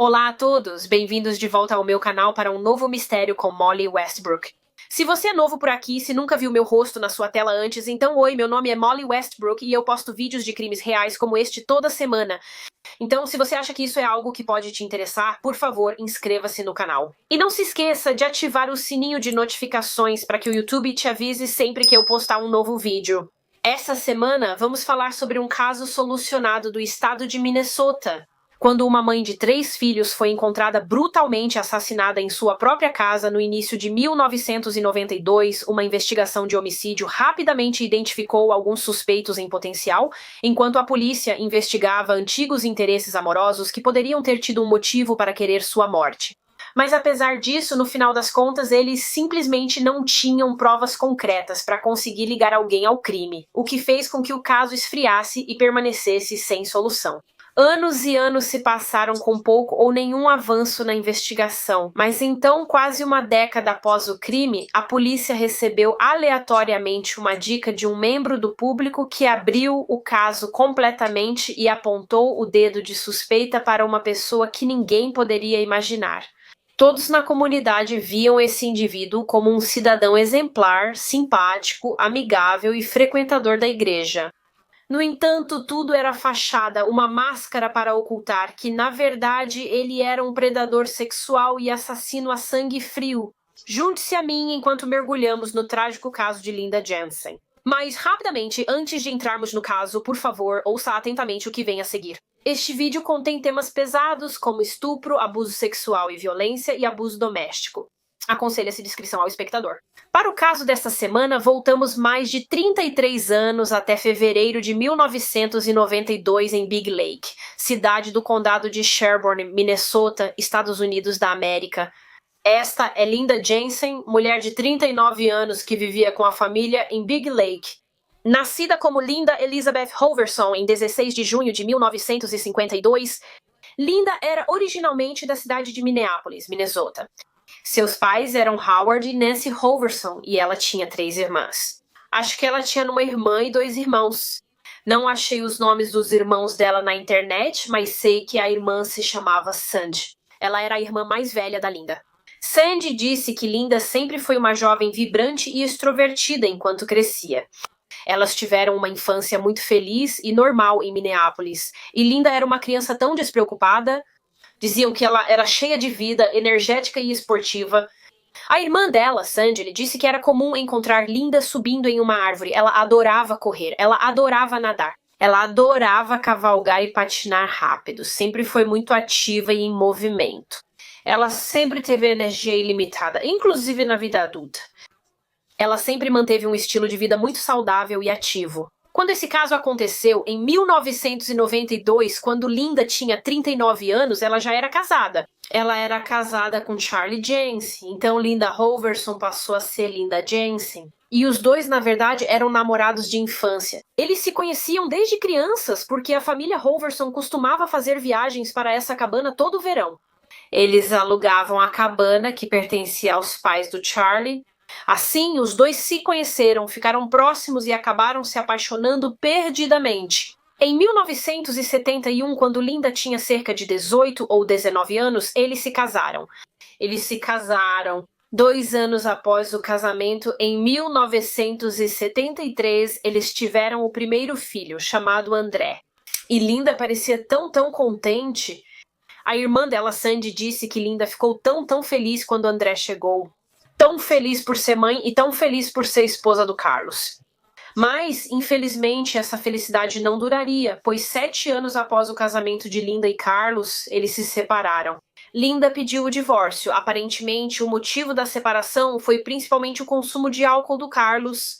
Olá a todos, bem-vindos de volta ao meu canal para um novo mistério com Molly Westbrook. Se você é novo por aqui, se nunca viu meu rosto na sua tela antes, então oi, meu nome é Molly Westbrook e eu posto vídeos de crimes reais como este toda semana. Então, se você acha que isso é algo que pode te interessar, por favor, inscreva-se no canal. E não se esqueça de ativar o sininho de notificações para que o YouTube te avise sempre que eu postar um novo vídeo. Essa semana, vamos falar sobre um caso solucionado do estado de Minnesota, quando uma mãe de 3 filhos foi encontrada brutalmente assassinada em sua própria casa no início de 1992, uma investigação de homicídio rapidamente identificou alguns suspeitos em potencial, enquanto a polícia investigava antigos interesses amorosos que poderiam ter tido um motivo para querer sua morte. Mas apesar disso, no final das contas, eles simplesmente não tinham provas concretas para conseguir ligar alguém ao crime, o que fez com que o caso esfriasse e permanecesse sem solução. Anos e anos se passaram com pouco ou nenhum avanço na investigação, mas então, quase uma década após o crime, a polícia recebeu aleatoriamente uma dica de um membro do público que abriu o caso completamente e apontou o dedo de suspeita para uma pessoa que ninguém poderia imaginar. Todos na comunidade viam esse indivíduo como um cidadão exemplar, simpático, amigável e frequentador da igreja. No entanto, tudo era fachada, uma máscara para ocultar que, na verdade, ele era um predador sexual e assassino a sangue frio. Junte-se a mim enquanto mergulhamos no trágico caso de Linda Jensen. Mas, rapidamente, antes de entrarmos no caso, por favor, ouça atentamente o que vem a seguir. Este vídeo contém temas pesados como estupro, abuso sexual e violência e abuso doméstico. Aconselha-se descrição ao espectador. Para o caso desta semana, voltamos mais de 33 anos até fevereiro de 1992 em Big Lake, cidade do condado de Sherburne, Minnesota, Estados Unidos da América. Esta é Linda Jensen, mulher de 39 anos que vivia com a família em Big Lake. Nascida como Linda Elizabeth Hoverson em 16 de junho de 1952, Linda era originalmente da cidade de Minneapolis, Minnesota. Seus pais eram Howard e Nancy Hoverson e ela tinha 3 irmãs. Acho que ela tinha uma irmã e 2 irmãos. Não achei os nomes dos irmãos dela na internet, mas sei que a irmã se chamava Sandy. Ela era a irmã mais velha da Linda. Sandy disse que Linda sempre foi uma jovem vibrante e extrovertida enquanto crescia. Elas tiveram uma infância muito feliz e normal em Minneapolis, e Linda era uma criança tão despreocupada. Diziam que ela era cheia de vida, energética e esportiva. A irmã dela, Sandy, disse que era comum encontrar Linda subindo em uma árvore. Ela adorava correr, ela adorava nadar. Ela adorava cavalgar e patinar rápido. Sempre foi muito ativa e em movimento. Ela sempre teve energia ilimitada, inclusive na vida adulta. Ela sempre manteve um estilo de vida muito saudável e ativo. Quando esse caso aconteceu, em 1992, quando Linda tinha 39 anos, ela já era casada. Ela era casada com Charlie Jensen, então Linda Hoverson passou a ser Linda Jensen. E os dois, na verdade, eram namorados de infância. Eles se conheciam desde crianças, porque a família Hoverson costumava fazer viagens para essa cabana todo verão. Eles alugavam a cabana, que pertencia aos pais do Charlie. Assim, os dois se conheceram, ficaram próximos e acabaram se apaixonando perdidamente. Em 1971, quando Linda tinha cerca de 18 ou 19 anos, eles se casaram. 2 anos após o casamento, em 1973, eles tiveram o primeiro filho, chamado André. E Linda parecia tão contente. A irmã dela, Sandy, disse que Linda ficou tão feliz quando André chegou. Tão feliz por ser mãe e tão feliz por ser esposa do Carlos. Mas, infelizmente, essa felicidade não duraria, pois 7 anos após o casamento de Linda e Carlos, eles se separaram. Linda pediu o divórcio. Aparentemente, o motivo da separação foi principalmente o consumo de álcool do Carlos.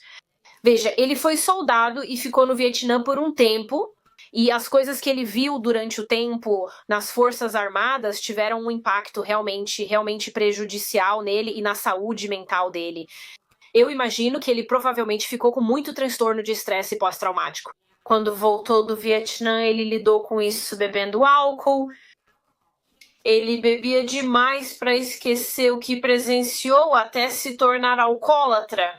Veja, ele foi soldado e ficou no Vietnã por um tempo, e as coisas que ele viu durante o tempo nas Forças Armadas tiveram um impacto realmente prejudicial nele e na saúde mental dele. Eu imagino que ele provavelmente ficou com muito transtorno de estresse pós-traumático. Quando voltou do Vietnã, ele lidou com isso bebendo álcool. Ele bebia demais para esquecer o que presenciou até se tornar alcoólatra.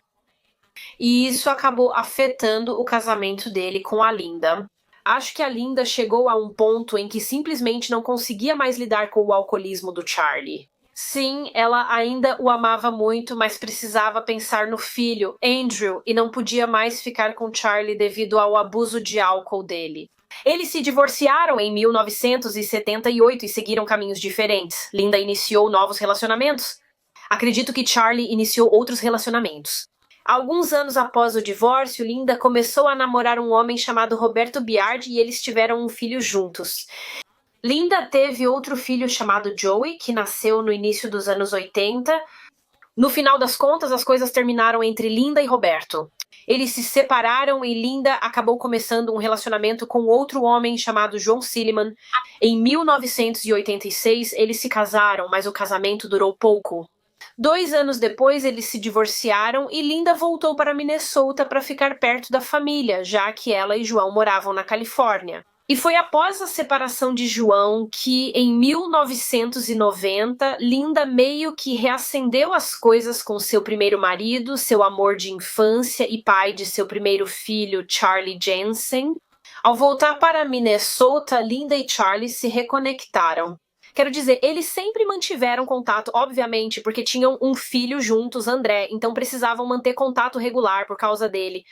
E isso acabou afetando o casamento dele com a Linda. Acho que a Linda chegou a um ponto em que simplesmente não conseguia mais lidar com o alcoolismo do Charlie. Sim, ela ainda o amava muito, mas precisava pensar no filho, Andrew, e não podia mais ficar com Charlie devido ao abuso de álcool dele. Eles se divorciaram em 1978 e seguiram caminhos diferentes. Linda iniciou novos relacionamentos. Acredito que Charlie iniciou outros relacionamentos. Alguns anos após o divórcio, Linda começou a namorar um homem chamado Roberto Biardi e eles tiveram um filho juntos. Linda teve outro filho chamado Joey, que nasceu no início dos anos 80. No final das contas, as coisas terminaram entre Linda e Roberto. Eles se separaram e Linda acabou começando um relacionamento com outro homem chamado John Silliman. Em 1986, eles se casaram, mas o casamento durou pouco. 2 anos depois, eles se divorciaram e Linda voltou para Minnesota para ficar perto da família, já que ela e João moravam na Califórnia. E foi após a separação de João que, em 1990, Linda meio que reacendeu as coisas com seu primeiro marido, seu amor de infância e pai de seu primeiro filho, Charlie Jensen. Ao voltar para Minnesota, Linda e Charlie se reconectaram. Quero dizer, eles sempre mantiveram contato, obviamente, porque tinham um filho juntos, André, então precisavam manter contato regular por causa dele.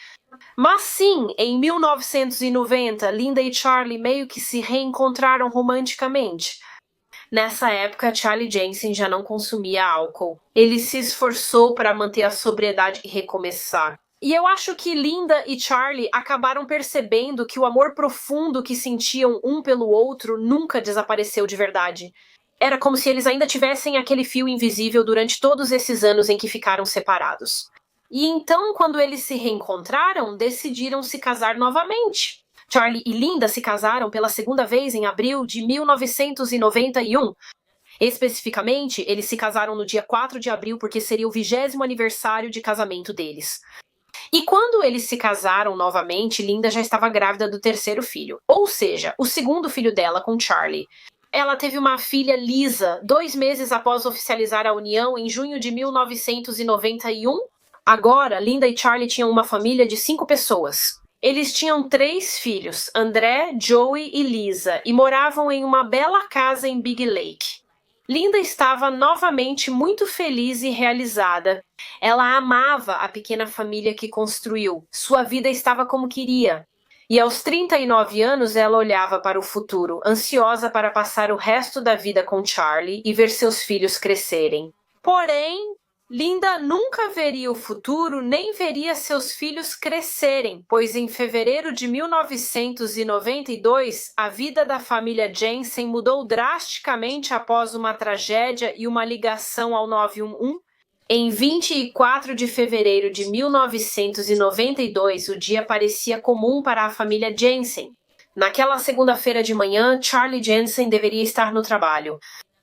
Mas sim, em 1990, Linda e Charlie meio que se reencontraram romanticamente. Nessa época, Charlie Jensen já não consumia álcool. Ele se esforçou para manter a sobriedade e recomeçar. E eu acho que Linda e Charlie acabaram percebendo que o amor profundo que sentiam um pelo outro nunca desapareceu de verdade. Era como se eles ainda tivessem aquele fio invisível durante todos esses anos em que ficaram separados. E então, quando eles se reencontraram, decidiram se casar novamente. Charlie e Linda se casaram pela segunda vez em abril de 1991. Especificamente, eles se casaram no dia 4 de abril porque seria o 20º aniversário de casamento deles. E quando eles se casaram novamente, Linda já estava grávida do terceiro filho, ou seja, o segundo filho dela com Charlie. Ela teve uma filha, Lisa, 2 meses após oficializar a união, em junho de 1991. Agora, Linda e Charlie tinham uma família de 5 pessoas. Eles tinham 3 filhos, André, Joey e Lisa, e moravam em uma bela casa em Big Lake. Linda estava novamente muito feliz e realizada. Ela amava a pequena família que construiu. Sua vida estava como queria. E aos 39 anos ela olhava para o futuro, ansiosa para passar o resto da vida com Charlie e ver seus filhos crescerem. Porém, Linda nunca veria o futuro nem veria seus filhos crescerem, pois em fevereiro de 1992, a vida da família Jensen mudou drasticamente após uma tragédia e uma ligação ao 911. Em 24 de fevereiro de 1992, o dia parecia comum para a família Jensen. Naquela segunda-feira de manhã, Charlie Jensen deveria estar no trabalho.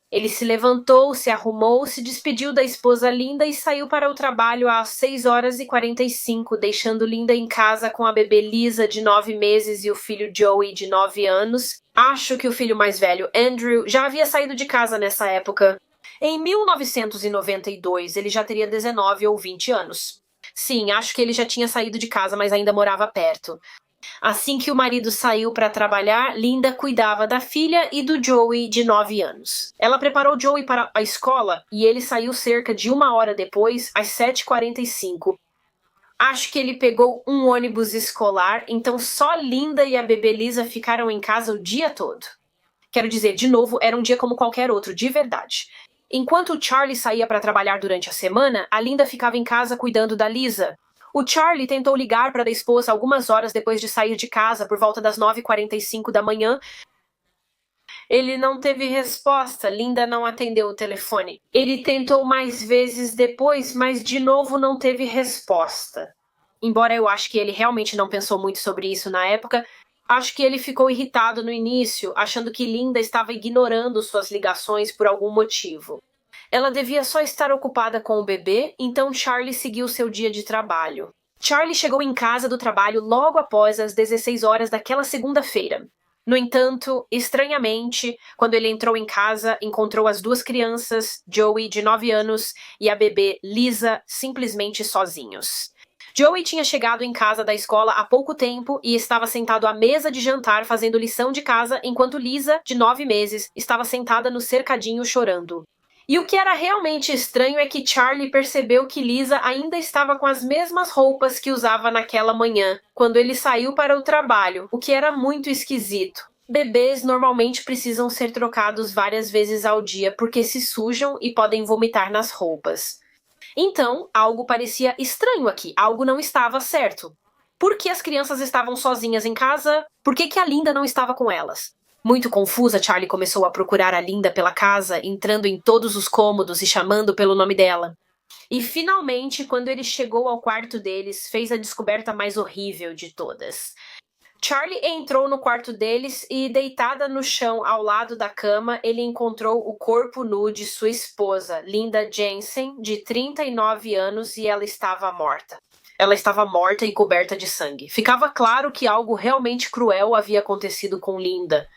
Ele se levantou, se arrumou, se despediu da esposa Linda e saiu para o trabalho às 6h45, deixando Linda em casa com a bebê Lisa, de 9 meses, e o filho Joey, de 9 anos. Acho que o filho mais velho, Andrew, já havia saído de casa nessa época. Em 1992, ele já teria 19 ou 20 anos. Sim, acho que ele já tinha saído de casa, mas ainda morava perto. Assim que o marido saiu para trabalhar, Linda cuidava da filha e do Joey, de 9 anos. Ela preparou Joey para a escola e ele saiu cerca de 1 hora depois, às 7h45. Acho que ele pegou um ônibus escolar, então só Linda e a bebê Lisa ficaram em casa o dia todo. Quero dizer, de novo, era um dia como qualquer outro, de verdade. Enquanto o Charlie saía para trabalhar durante a semana, a Linda ficava em casa cuidando da Lisa. O Charlie tentou ligar para a esposa algumas horas depois de sair de casa, por volta das 9h45 da manhã. Ele não teve resposta, Linda não atendeu o telefone. Ele tentou mais vezes depois, mas de novo não teve resposta. Embora eu acho que ele realmente não pensou muito sobre isso na época, acho que ele ficou irritado no início, achando que Linda estava ignorando suas ligações por algum motivo. Ela devia só estar ocupada com o bebê, então Charlie seguiu seu dia de trabalho. Charlie chegou em casa do trabalho logo após as 16 horas daquela segunda-feira. No entanto, estranhamente, quando ele entrou em casa, encontrou as 2 crianças, Joey, de 9 anos, e a bebê Lisa, simplesmente sozinhos. Joey tinha chegado em casa da escola há pouco tempo e estava sentado à mesa de jantar fazendo lição de casa enquanto Lisa, de 9 meses, estava sentada no cercadinho chorando. E o que era realmente estranho é que Charlie percebeu que Lisa ainda estava com as mesmas roupas que usava naquela manhã, quando ele saiu para o trabalho, o que era muito esquisito. Bebês normalmente precisam ser trocados várias vezes ao dia porque se sujam e podem vomitar nas roupas. Então, algo parecia estranho aqui, algo não estava certo. Por que as crianças estavam sozinhas em casa? Por que a Linda não estava com elas? Muito confusa, Charlie começou a procurar a Linda pela casa, entrando em todos os cômodos e chamando pelo nome dela. E finalmente, quando ele chegou ao quarto deles, fez a descoberta mais horrível de todas. Charlie entrou no quarto deles e, deitada no chão ao lado da cama, ele encontrou o corpo nu de sua esposa, Linda Jensen, de 39 anos, e ela estava morta. Ela estava morta e coberta de sangue. Ficava claro que algo realmente cruel havia acontecido com Linda.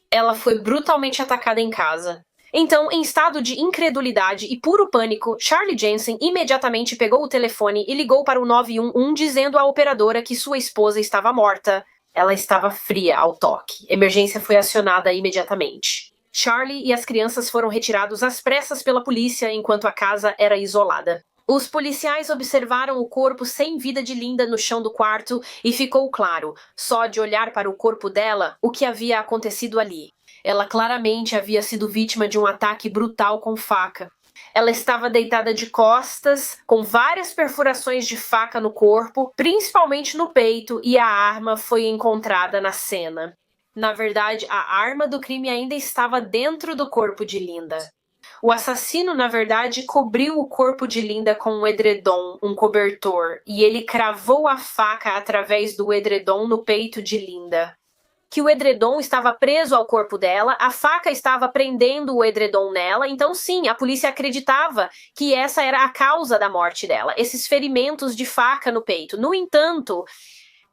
Ela foi brutalmente atacada em casa. Então, em estado de incredulidade e puro pânico, Charlie Jensen imediatamente pegou o telefone e ligou para o 911 dizendo à operadora que sua esposa estava morta. Ela estava fria ao toque. Emergência foi acionada imediatamente. Charlie e as crianças foram retirados às pressas pela polícia enquanto a casa era isolada. Os policiais observaram o corpo sem vida de Linda no chão do quarto e ficou claro, só de olhar para o corpo dela, o que havia acontecido ali. Ela claramente havia sido vítima de um ataque brutal com faca. Ela estava deitada de costas, com várias perfurações de faca no corpo, principalmente no peito, e a arma foi encontrada na cena. Na verdade, a arma do crime ainda estava dentro do corpo de Linda. O assassino, na verdade, cobriu o corpo de Linda com um edredom, um cobertor, e ele cravou a faca através do edredom no peito de Linda. Que o edredom estava preso ao corpo dela, a faca estava prendendo o edredom nela, então sim, a polícia acreditava que essa era a causa da morte dela, esses ferimentos de faca no peito. No entanto,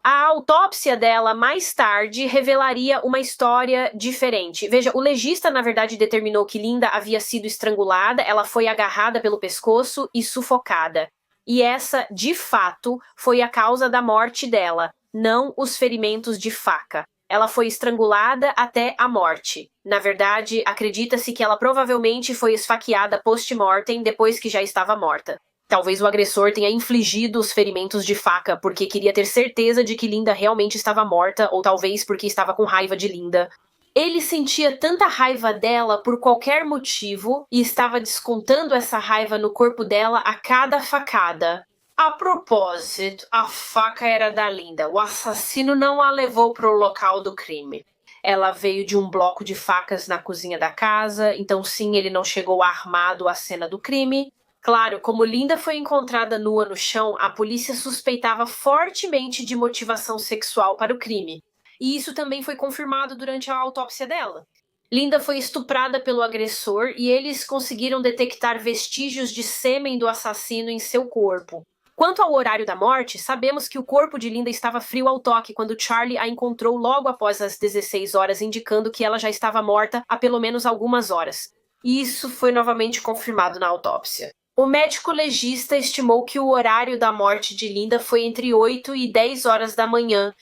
a autópsia dela mais tarde revelaria uma história diferente. Veja, o legista na verdade determinou que Linda havia sido estrangulada, ela foi agarrada pelo pescoço e sufocada. E essa, de fato, foi a causa da morte dela, não os ferimentos de faca. Ela foi estrangulada até a morte. Na verdade, acredita-se que ela provavelmente foi esfaqueada post-mortem depois que já estava morta. Talvez o agressor tenha infligido os ferimentos de faca porque queria ter certeza de que Linda realmente estava morta, ou talvez porque estava com raiva de Linda. Ele sentia tanta raiva dela por qualquer motivo e estava descontando essa raiva no corpo dela a cada facada. A propósito, a faca era da Linda. O assassino não a levou para o local do crime. Ela veio de um bloco de facas na cozinha da casa, então sim, ele não chegou armado à cena do crime. Claro, como Linda foi encontrada nua no chão, a polícia suspeitava fortemente de motivação sexual para o crime. E isso também foi confirmado durante a autópsia dela. Linda foi estuprada pelo agressor e eles conseguiram detectar vestígios de sêmen do assassino em seu corpo. Quanto ao horário da morte, sabemos que o corpo de Linda estava frio ao toque quando Charlie a encontrou logo após as 16 horas, indicando que ela já estava morta há pelo menos algumas horas. E isso foi novamente confirmado na autópsia. O médico legista estimou que o horário da morte de Linda foi entre 8 e 10 horas da manhã.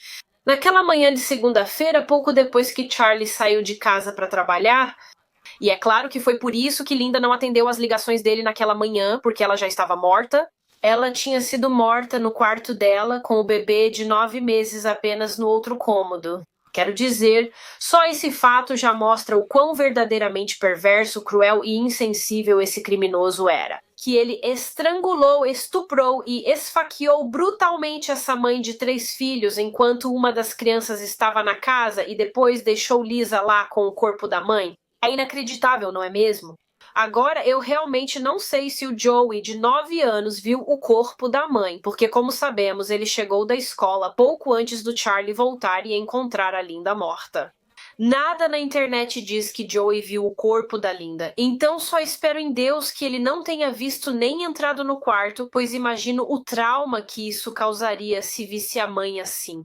Naquela manhã de segunda-feira, pouco depois que Charlie saiu de casa para trabalhar, e é claro que foi por isso que Linda não atendeu as ligações dele naquela manhã, porque ela já estava morta. Ela tinha sido morta no quarto dela, com o bebê de 9 meses apenas no outro cômodo. Quero dizer, só esse fato já mostra o quão verdadeiramente perverso, cruel e insensível esse criminoso era. Que ele estrangulou, estuprou e esfaqueou brutalmente essa mãe de 3 filhos enquanto uma das crianças estava na casa e depois deixou Lisa lá com o corpo da mãe. É inacreditável, não é mesmo? Agora, eu realmente não sei se o Joey, de 9 anos, viu o corpo da mãe, porque, como sabemos, ele chegou da escola pouco antes do Charlie voltar e encontrar a Linda morta. Nada na internet diz que Joey viu o corpo da Linda, então só espero em Deus que ele não tenha visto nem entrado no quarto, pois imagino o trauma que isso causaria se visse a mãe assim.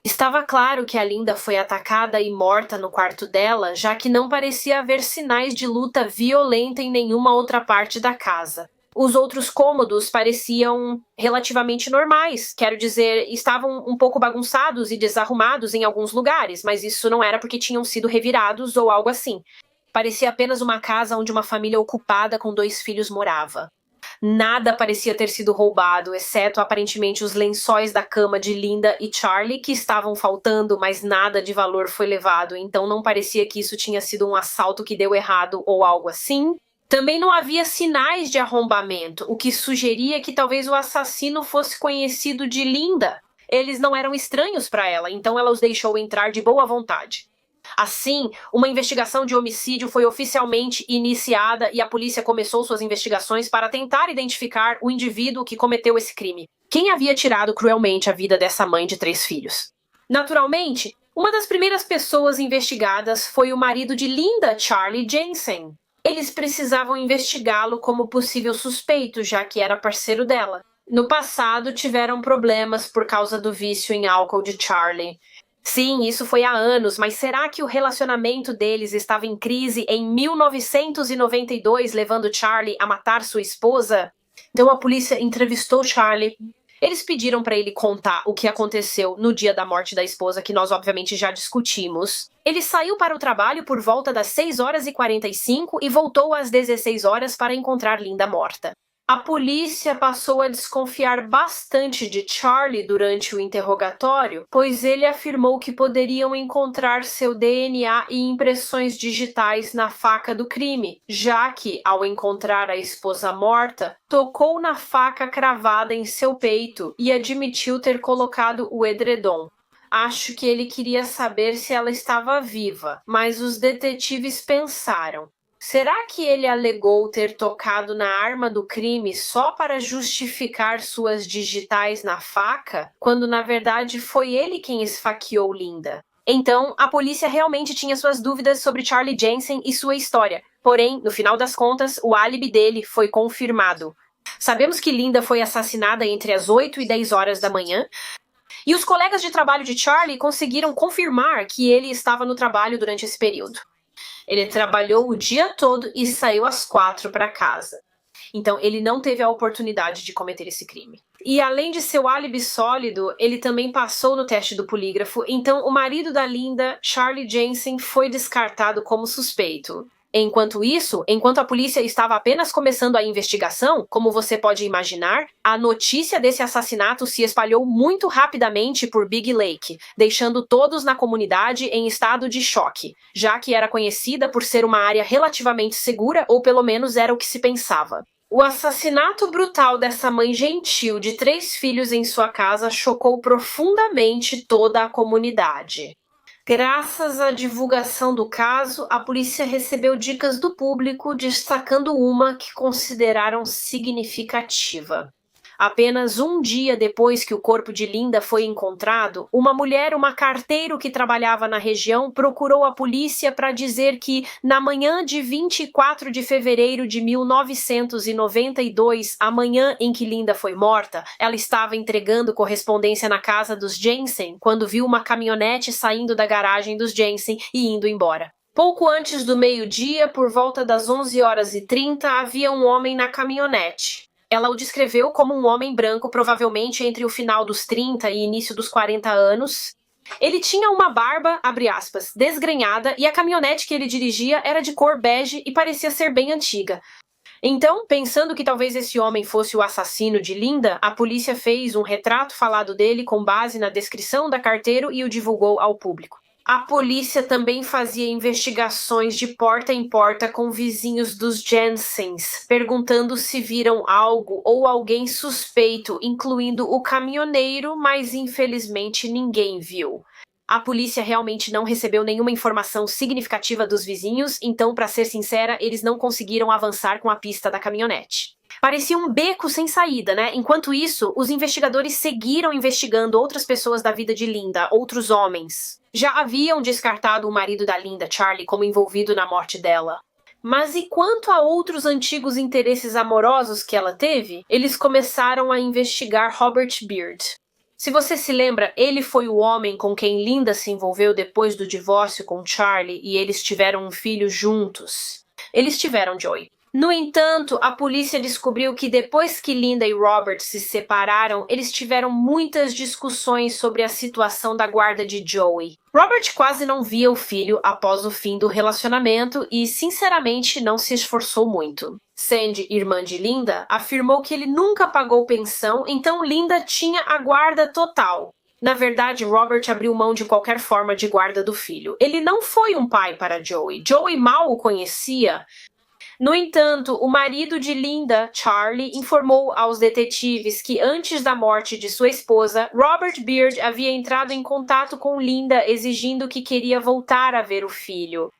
Estava claro que a Linda foi atacada e morta no quarto dela, já que não parecia haver sinais de luta violenta em nenhuma outra parte da casa. Os outros cômodos pareciam relativamente normais, quero dizer, estavam um pouco bagunçados e desarrumados em alguns lugares, mas isso não era porque tinham sido revirados ou algo assim. Parecia apenas uma casa onde uma família ocupada com 2 filhos morava. Nada parecia ter sido roubado, exceto aparentemente os lençóis da cama de Linda e Charlie, que estavam faltando, mas nada de valor foi levado, então não parecia que isso tinha sido um assalto que deu errado ou algo assim. Também não havia sinais de arrombamento, o que sugeria que talvez o assassino fosse conhecido de Linda. Eles não eram estranhos para ela, então ela os deixou entrar de boa vontade. Assim, uma investigação de homicídio foi oficialmente iniciada e a polícia começou suas investigações para tentar identificar o indivíduo que cometeu esse crime. Quem havia tirado cruelmente a vida dessa mãe de 3 filhos? Naturalmente, uma das primeiras pessoas investigadas foi o marido de Linda, Charlie Jensen. Eles precisavam investigá-lo como possível suspeito, já que era parceiro dela. No passado, tiveram problemas por causa do vício em álcool de Charlie. Sim, isso foi há anos, mas será que o relacionamento deles estava em crise em 1992, levando Charlie a matar sua esposa? Então a polícia entrevistou Charlie. Eles pediram para ele contar o que aconteceu no dia da morte da esposa, que nós obviamente já discutimos. Ele saiu para o trabalho por volta das 6h45 e voltou às 16 horas para encontrar Linda morta. A polícia passou a desconfiar bastante de Charlie durante o interrogatório, pois ele afirmou que poderiam encontrar seu DNA e impressões digitais na faca do crime, já que, ao encontrar a esposa morta, tocou na faca cravada em seu peito e admitiu ter colocado o edredom. Acho que ele queria saber se ela estava viva, mas os detetives pensaram: será que ele alegou ter tocado na arma do crime só para justificar suas digitais na faca, quando na verdade foi ele quem esfaqueou Linda? Então, a polícia realmente tinha suas dúvidas sobre Charlie Jensen e sua história. Porém, no final das contas, o álibi dele foi confirmado. Sabemos que Linda foi assassinada entre as 8 e 10 horas da manhã, e os colegas de trabalho de Charlie conseguiram confirmar que ele estava no trabalho durante esse período. Ele trabalhou o dia todo e saiu às 4 para casa. Então, ele não teve a oportunidade de cometer esse crime. E além de seu álibi sólido, ele também passou no teste do polígrafo, então o marido da Linda, Charlie Jensen, foi descartado como suspeito. Enquanto isso, enquanto a polícia estava apenas começando a investigação, como você pode imaginar, a notícia desse assassinato se espalhou muito rapidamente por Big Lake, deixando todos na comunidade em estado de choque, já que era conhecida por ser uma área relativamente segura, ou pelo menos era o que se pensava. O assassinato brutal dessa mãe gentil de 3 filhos em sua casa chocou profundamente toda a comunidade. Graças à divulgação do caso, a polícia recebeu dicas do público, destacando uma que consideraram significativa. Apenas um dia depois que o corpo de Linda foi encontrado, uma mulher, uma carteiro que trabalhava na região, procurou a polícia para dizer que, na manhã de 24 de fevereiro de 1992, a manhã em que Linda foi morta, ela estava entregando correspondência na casa dos Jensen quando viu uma caminhonete saindo da garagem dos Jensen e indo embora. Pouco antes do meio-dia, por volta das 11h30, havia um homem na caminhonete. Ela o descreveu como um homem branco, provavelmente entre o final dos 30 e início dos 40 anos. Ele tinha uma barba, abre aspas, desgrenhada, e a caminhonete que ele dirigia era de cor bege e parecia ser bem antiga. Então, pensando que talvez esse homem fosse o assassino de Linda, a polícia fez um retrato falado dele com base na descrição da carteiro e o divulgou ao público. A polícia também fazia investigações de porta em porta com vizinhos dos Jensens, perguntando se viram algo ou alguém suspeito, incluindo o caminhoneiro, mas infelizmente ninguém viu. A polícia realmente não recebeu nenhuma informação significativa dos vizinhos, então, para ser sincera, eles não conseguiram avançar com a pista da caminhonete. Parecia um beco sem saída, né? Enquanto isso, os investigadores seguiram investigando outras pessoas da vida de Linda, outros homens. Já haviam descartado o marido da Linda, Charlie, como envolvido na morte dela. Mas e quanto a outros antigos interesses amorosos que ela teve? Eles começaram a investigar Robert Beard. Se você se lembra, ele foi o homem com quem Linda se envolveu depois do divórcio com Charlie e eles tiveram um filho juntos. Eles tiveram Joey. No entanto, a polícia descobriu que depois que Linda e Robert se separaram, eles tiveram muitas discussões sobre a situação da guarda de Joey. Robert quase não via o filho após o fim do relacionamento e, sinceramente, não se esforçou muito. Sandy, irmã de Linda, afirmou que ele nunca pagou pensão, então Linda tinha a guarda total. Na verdade, Robert abriu mão de qualquer forma de guarda do filho. Ele não foi um pai para Joey. Joey mal o conhecia. No entanto, o marido de Linda, Charlie, informou aos detetives que antes da morte de sua esposa, Robert Beard havia entrado em contato com Linda exigindo que queria voltar a ver o filho.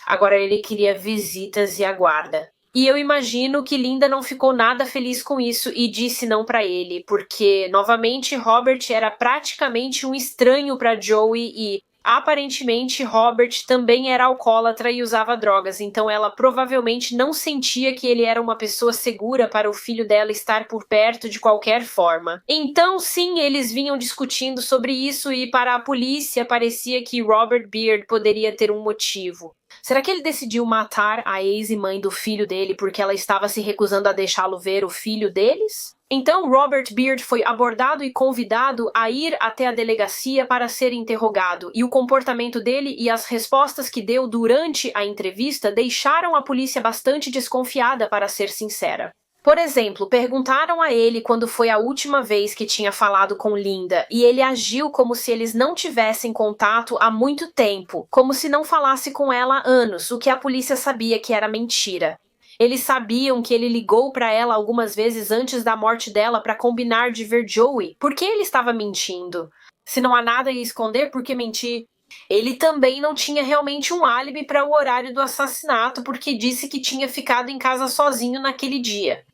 Agora ele queria visitas e a guarda. E eu imagino que Linda não ficou nada feliz com isso e disse não para ele, porque, novamente, Robert era praticamente um estranho para Joey e, aparentemente, Robert também era alcoólatra e usava drogas, então ela provavelmente não sentia que ele era uma pessoa segura para o filho dela estar por perto de qualquer forma. Então, sim, eles vinham discutindo sobre isso e para a polícia parecia que Robert Beard poderia ter um motivo. Será que ele decidiu matar a ex e mãe do filho dele porque ela estava se recusando a deixá-lo ver o filho deles? Então Robert Beard foi abordado e convidado a ir até a delegacia para ser interrogado, e o comportamento dele e as respostas que deu durante a entrevista deixaram a polícia bastante desconfiada, para ser sincera. Por exemplo, perguntaram a ele quando foi a última vez que tinha falado com Linda, e ele agiu como se eles não tivessem contato há muito tempo, como se não falasse com ela há anos, o que a polícia sabia que era mentira. Eles sabiam que ele ligou para ela algumas vezes antes da morte dela para combinar de ver Joey. Por que ele estava mentindo? Se não há nada a esconder, por que mentir? Ele também não tinha realmente um álibi para o horário do assassinato, porque disse que tinha ficado em casa sozinho naquele dia.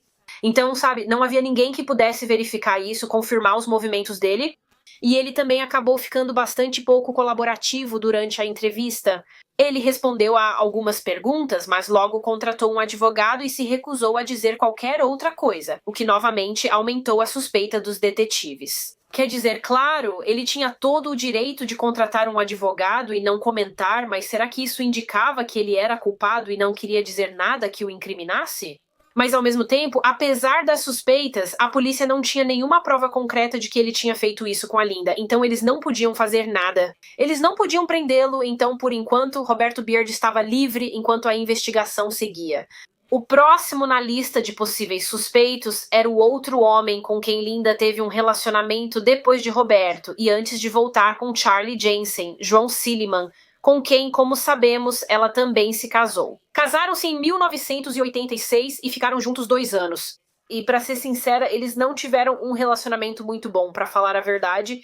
Então, sabe, não havia ninguém que pudesse verificar isso, confirmar os movimentos dele. E ele também acabou ficando bastante pouco colaborativo durante a entrevista. Ele respondeu a algumas perguntas, mas logo contratou um advogado e se recusou a dizer qualquer outra coisa, o que novamente aumentou a suspeita dos detetives. Quer dizer, claro, ele tinha todo o direito de contratar um advogado e não comentar, mas será que isso indicava que ele era culpado e não queria dizer nada que o incriminasse? Mas, ao mesmo tempo, apesar das suspeitas, a polícia não tinha nenhuma prova concreta de que ele tinha feito isso com a Linda, então eles não podiam fazer nada. Eles não podiam prendê-lo, então, por enquanto, Roberto Beard estava livre enquanto a investigação seguia. O próximo na lista de possíveis suspeitos era o outro homem com quem Linda teve um relacionamento depois de Roberto e antes de voltar com Charlie Jensen, João Silliman, com quem, como sabemos, ela também se casou. Casaram-se em 1986 e ficaram juntos 2 anos. E, para ser sincera, eles não tiveram um relacionamento muito bom, para falar a verdade,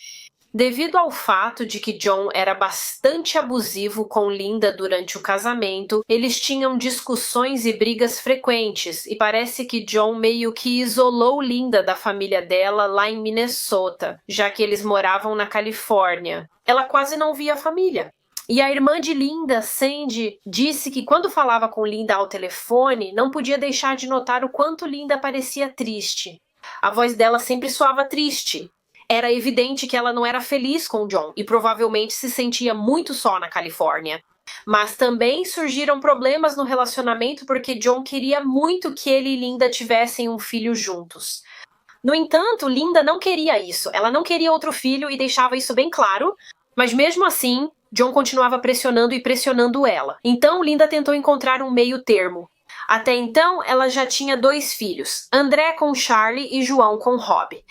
devido ao fato de que John era bastante abusivo com Linda durante o casamento. Eles tinham discussões e brigas frequentes, e parece que John meio que isolou Linda da família dela lá em Minnesota, já que eles moravam na Califórnia. Ela quase não via a família. E a irmã de Linda, Sandy, disse que quando falava com Linda ao telefone, não podia deixar de notar o quanto Linda parecia triste. A voz dela sempre soava triste. Era evidente que ela não era feliz com John e provavelmente se sentia muito só na Califórnia. Mas também surgiram problemas no relacionamento porque John queria muito que ele e Linda tivessem um filho juntos. No entanto, Linda não queria isso. Ela não queria outro filho e deixava isso bem claro, mas mesmo assim, John continuava pressionando e pressionando ela. Então, Linda tentou encontrar um meio termo. Até então, ela já tinha 2 filhos, André com Charlie e João com Rob.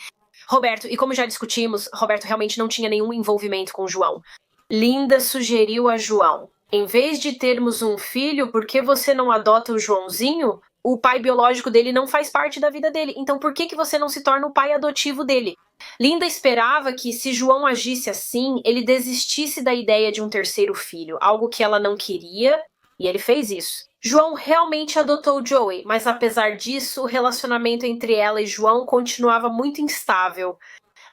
Roberto, e como já discutimos, Roberto realmente não tinha nenhum envolvimento com João. Linda sugeriu a João: em vez de termos um filho, por que você não adota o Joãozinho? O pai biológico dele não faz parte da vida dele, então por que você não se torna o pai adotivo dele? Linda esperava que, se João agisse assim, ele desistisse da ideia de um terceiro filho, algo que ela não queria, e ele fez isso. João realmente adotou Joey, mas apesar disso, o relacionamento entre ela e João continuava muito instável.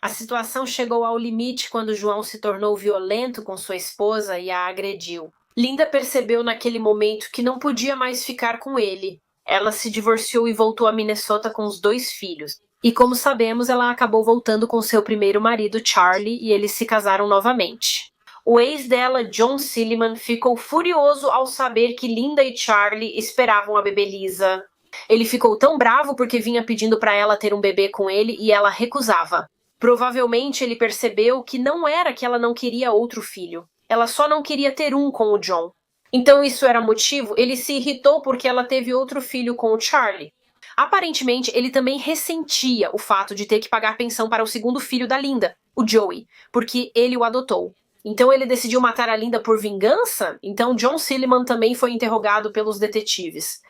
A situação chegou ao limite quando João se tornou violento com sua esposa e a agrediu. Linda percebeu naquele momento que não podia mais ficar com ele. Ela se divorciou e voltou a Minnesota com os 2 filhos. E como sabemos, ela acabou voltando com seu primeiro marido, Charlie, e eles se casaram novamente. O ex dela, John Silliman, ficou furioso ao saber que Linda e Charlie esperavam a bebê Lisa. Ele ficou tão bravo porque vinha pedindo para ela ter um bebê com ele e ela recusava. Provavelmente ele percebeu que não era que ela não queria outro filho. Ela só não queria ter um com o John. Então isso era motivo, ele se irritou porque ela teve outro filho com o Charlie. Aparentemente, ele também ressentia o fato de ter que pagar pensão para o segundo filho da Linda, o Joey, porque ele o adotou. Então ele decidiu matar a Linda por vingança? Então John Silliman também foi interrogado pelos detetives.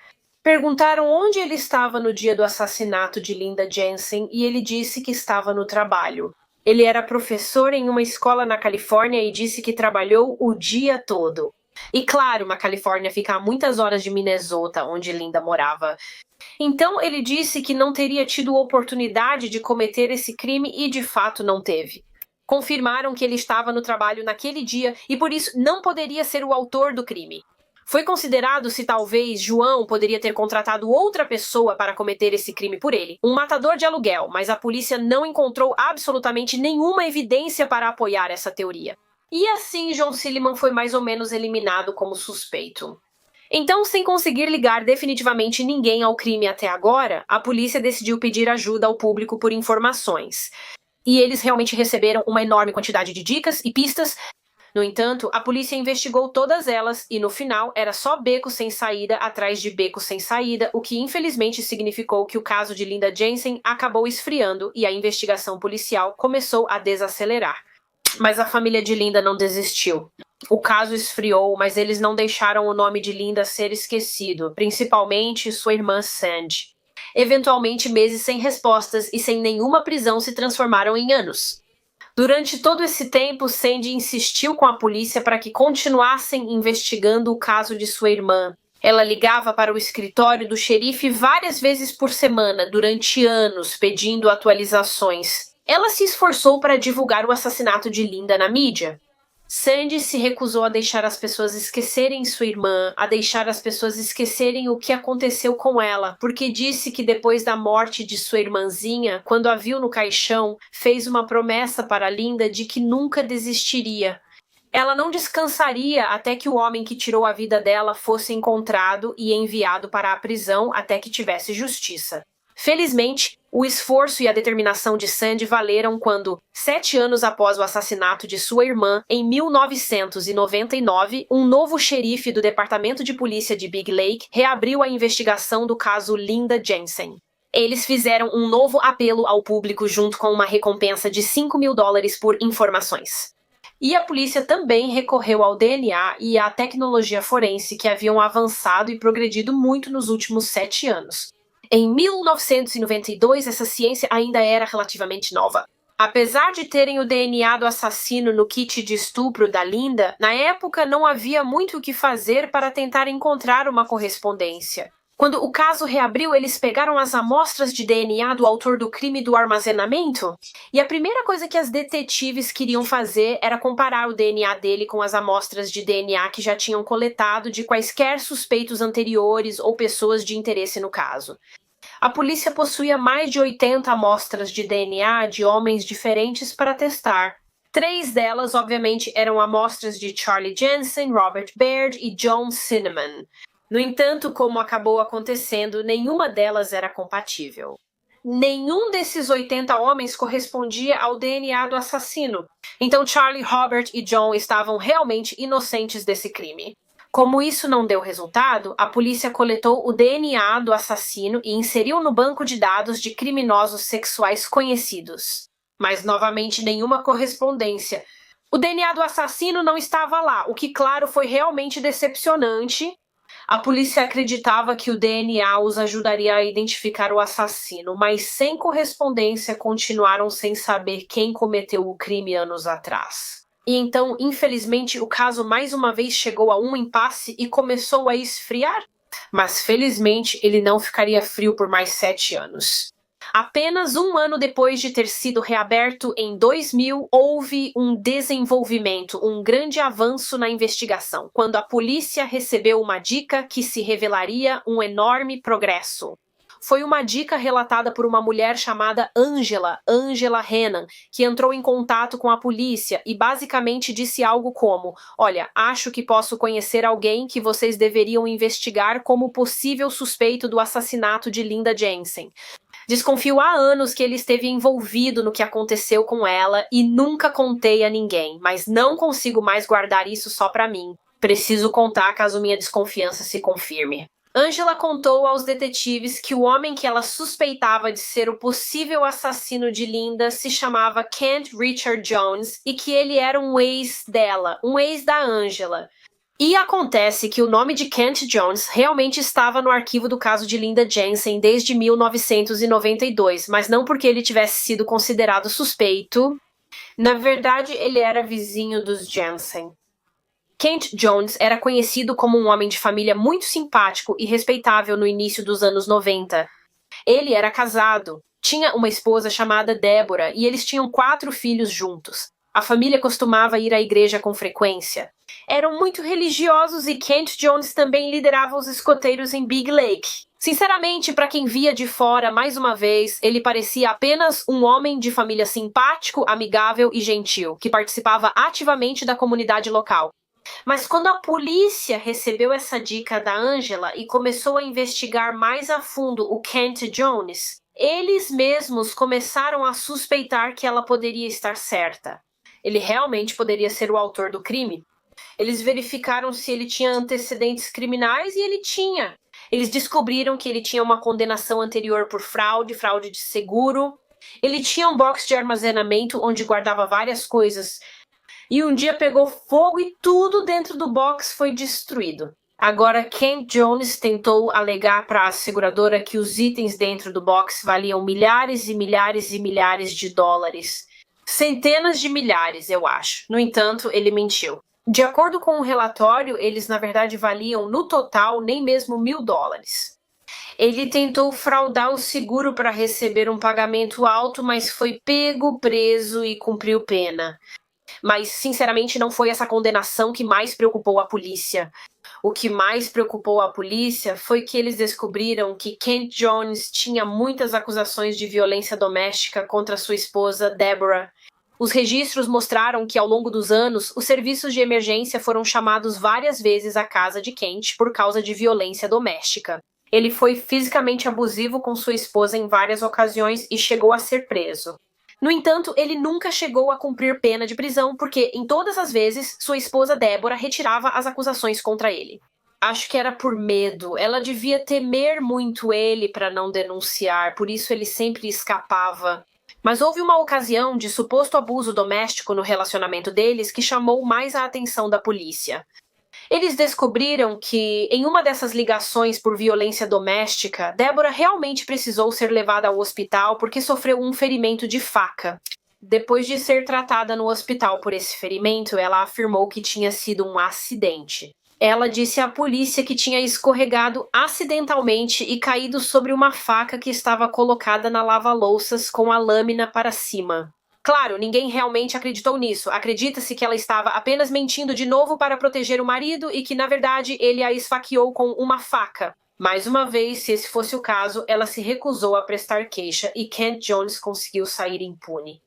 Perguntaram onde ele estava no dia do assassinato de Linda Jensen e ele disse que estava no trabalho. Ele era professor em uma escola na Califórnia e disse que trabalhou o dia todo. E claro, a Califórnia fica a muitas horas de Minnesota, onde Linda morava. Então ele disse que não teria tido oportunidade de cometer esse crime e de fato não teve. Confirmaram que ele estava no trabalho naquele dia e por isso não poderia ser o autor do crime. Foi considerado se talvez João poderia ter contratado outra pessoa para cometer esse crime por ele, um matador de aluguel, mas a polícia não encontrou absolutamente nenhuma evidência para apoiar essa teoria. E assim John Silliman foi mais ou menos eliminado como suspeito. Então, sem conseguir ligar definitivamente ninguém ao crime até agora, a polícia decidiu pedir ajuda ao público por informações. E eles realmente receberam uma enorme quantidade de dicas e pistas. No entanto, a polícia investigou todas elas e no final era só beco sem saída atrás de beco sem saída, o que infelizmente significou que o caso de Linda Jensen acabou esfriando e a investigação policial começou a desacelerar. Mas a família de Linda não desistiu. O caso esfriou, mas eles não deixaram o nome de Linda ser esquecido, principalmente sua irmã Sandy. Eventualmente, meses sem respostas e sem nenhuma prisão se transformaram em anos. Durante todo esse tempo, Sandy insistiu com a polícia para que continuassem investigando o caso de sua irmã. Ela ligava para o escritório do xerife várias vezes por semana, durante anos, pedindo atualizações. Ela se esforçou para divulgar o assassinato de Linda na mídia. Sandy se recusou a deixar as pessoas esquecerem sua irmã, a deixar as pessoas esquecerem o que aconteceu com ela, porque disse que depois da morte de sua irmãzinha, quando a viu no caixão, fez uma promessa para Linda de que nunca desistiria. Ela não descansaria até que o homem que tirou a vida dela fosse encontrado e enviado para a prisão até que tivesse justiça. Felizmente, o esforço e a determinação de Sandy valeram quando, 7 anos após o assassinato de sua irmã, em 1999, um novo xerife do Departamento de Polícia de Big Lake reabriu a investigação do caso Linda Jensen. Eles fizeram um novo apelo ao público junto com uma recompensa de $5.000 por informações. E a polícia também recorreu ao DNA e à tecnologia forense que haviam avançado e progredido muito nos últimos 7 anos. Em 1992, essa ciência ainda era relativamente nova. Apesar de terem o DNA do assassino no kit de estupro da Linda, na época não havia muito o que fazer para tentar encontrar uma correspondência. Quando o caso reabriu, eles pegaram as amostras de DNA do autor do crime do armazenamento. E a primeira coisa que as detetives queriam fazer era comparar o DNA dele com as amostras de DNA que já tinham coletado de quaisquer suspeitos anteriores ou pessoas de interesse no caso. A polícia possuía mais de 80 amostras de DNA de homens diferentes para testar. 3 delas, obviamente, eram amostras de Charlie Jensen, Robert Baird e John Silliman. No entanto, como acabou acontecendo, nenhuma delas era compatível. Nenhum desses 80 homens correspondia ao DNA do assassino. Então Charlie, Robert e John estavam realmente inocentes desse crime. Como isso não deu resultado, a polícia coletou o DNA do assassino e inseriu no banco de dados de criminosos sexuais conhecidos. Mas, novamente, nenhuma correspondência. O DNA do assassino não estava lá, o que, claro, foi realmente decepcionante. A polícia acreditava que o DNA os ajudaria a identificar o assassino, mas sem correspondência continuaram sem saber quem cometeu o crime anos atrás. E então, infelizmente, o caso mais uma vez chegou a um impasse e começou a esfriar. Mas, felizmente, ele não ficaria frio por mais 7 anos. Apenas um ano depois de ter sido reaberto, em 2000, houve um desenvolvimento, um grande avanço na investigação, quando a polícia recebeu uma dica que se revelaria um enorme progresso. foi uma dica relatada por uma mulher chamada Angela Hannan, que entrou em contato com a polícia e basicamente disse algo como: "Olha, acho que posso conhecer alguém que vocês deveriam investigar como possível suspeito do assassinato de Linda Jensen. Desconfio há anos que ele esteve envolvido no que aconteceu com ela e nunca contei a ninguém, mas não consigo mais guardar isso só pra mim. Preciso contar caso minha desconfiança se confirme." Angela contou aos detetives que o homem que ela suspeitava de ser o possível assassino de Linda se chamava Kent Richard Jones e que ele era um ex dela, um ex da Angela. E acontece que o nome de Kent Jones realmente estava no arquivo do caso de Linda Jensen desde 1992, mas não porque ele tivesse sido considerado suspeito. Na verdade, ele era vizinho dos Jensen. Kent Jones era conhecido como um homem de família muito simpático e respeitável no início dos anos 90. Ele era casado, tinha uma esposa chamada Deborah e eles tinham 4 filhos juntos. A família costumava ir à igreja com frequência. Eram muito religiosos e Kent Jones também liderava os escoteiros em Big Lake. Sinceramente, para quem via de fora, mais uma vez, ele parecia apenas um homem de família simpático, amigável e gentil, que participava ativamente da comunidade local. Mas quando a polícia recebeu essa dica da Angela e começou a investigar mais a fundo o Kent Jones, eles mesmos começaram a suspeitar que ela poderia estar certa. Ele realmente poderia ser o autor do crime. Eles verificaram se ele tinha antecedentes criminais e ele tinha. Eles descobriram que ele tinha uma condenação anterior por fraude de seguro. Ele tinha um box de armazenamento onde guardava várias coisas. E um dia pegou fogo e tudo dentro do box foi destruído. Agora, Kent Jones tentou alegar para a seguradora que os itens dentro do box valiam milhares e milhares e milhares de dólares. Centenas de milhares, eu acho. No entanto, ele mentiu. De acordo com o relatório, eles na verdade valiam no total nem mesmo $1.000. Ele tentou fraudar o seguro para receber um pagamento alto, mas foi pego, preso e cumpriu pena. Mas, sinceramente, não foi essa condenação que mais preocupou a polícia. O que mais preocupou a polícia foi que eles descobriram que Kent Jones tinha muitas acusações de violência doméstica contra sua esposa, Deborah. Os registros mostraram que, ao longo dos anos, os serviços de emergência foram chamados várias vezes à casa de Kent por causa de violência doméstica. Ele foi fisicamente abusivo com sua esposa em várias ocasiões e chegou a ser preso. No entanto, ele nunca chegou a cumprir pena de prisão porque, em todas as vezes, sua esposa Deborah retirava as acusações contra ele. Acho que era por medo. Ela devia temer muito ele para não denunciar, por isso ele sempre escapava. Mas houve uma ocasião de suposto abuso doméstico no relacionamento deles que chamou mais a atenção da polícia. Eles descobriram que, em uma dessas ligações por violência doméstica, Deborah realmente precisou ser levada ao hospital porque sofreu um ferimento de faca. Depois de ser tratada no hospital por esse ferimento, ela afirmou que tinha sido um acidente. Ela disse à polícia que tinha escorregado acidentalmente e caído sobre uma faca que estava colocada na lava-louças com a lâmina para cima. Claro, ninguém realmente acreditou nisso. Acredita-se que ela estava apenas mentindo de novo para proteger o marido e que, na verdade, ele a esfaqueou com uma faca. Mais uma vez, se esse fosse o caso, ela se recusou a prestar queixa e Kent Jones conseguiu sair impune.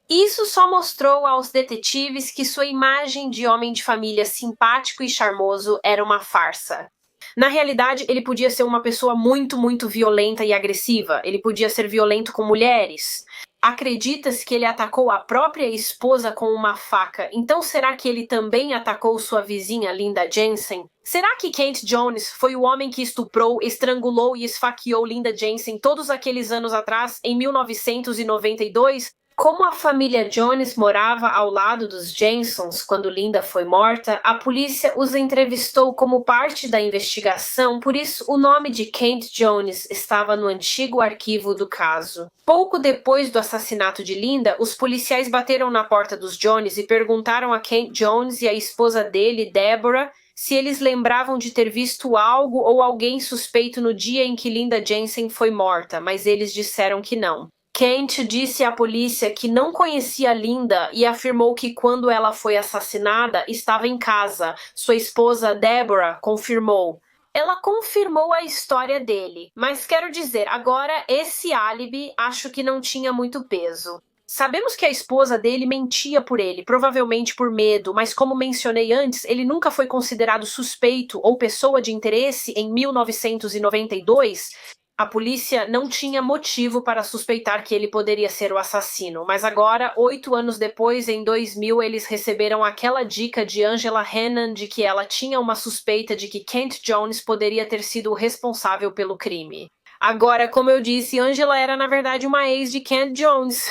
Isso só mostrou aos detetives que sua imagem de homem de família simpático e charmoso era uma farsa. Na realidade, ele podia ser uma pessoa muito, muito violenta e agressiva. Ele podia ser violento com mulheres. Acredita-se que ele atacou a própria esposa com uma faca. Então será que ele também atacou sua vizinha Linda Jensen? Será que Kent Jones foi o homem que estuprou, estrangulou e esfaqueou Linda Jensen todos aqueles anos atrás, em 1992? Como a família Jones morava ao lado dos Jensons quando Linda foi morta, a polícia os entrevistou como parte da investigação, por isso o nome de Kent Jones estava no antigo arquivo do caso. Pouco depois do assassinato de Linda, os policiais bateram na porta dos Jones e perguntaram a Kent Jones e a esposa dele, Deborah, se eles lembravam de ter visto algo ou alguém suspeito no dia em que Linda Jensen foi morta, mas eles disseram que não. Kent disse à polícia que não conhecia Linda e afirmou que quando ela foi assassinada, estava em casa. Sua esposa, Deborah, confirmou. Ela confirmou a história dele, mas quero dizer, agora esse álibi acho que não tinha muito peso. Sabemos que a esposa dele mentia por ele, provavelmente por medo, mas como mencionei antes, ele nunca foi considerado suspeito ou pessoa de interesse em 1992. A polícia não tinha motivo para suspeitar que ele poderia ser o assassino, mas agora, 8 anos depois, em 2000, eles receberam aquela dica de Angela Hannan de que ela tinha uma suspeita de que Kent Jones poderia ter sido o responsável pelo crime. Agora, como eu disse, Angela era na verdade uma ex de Kent Jones.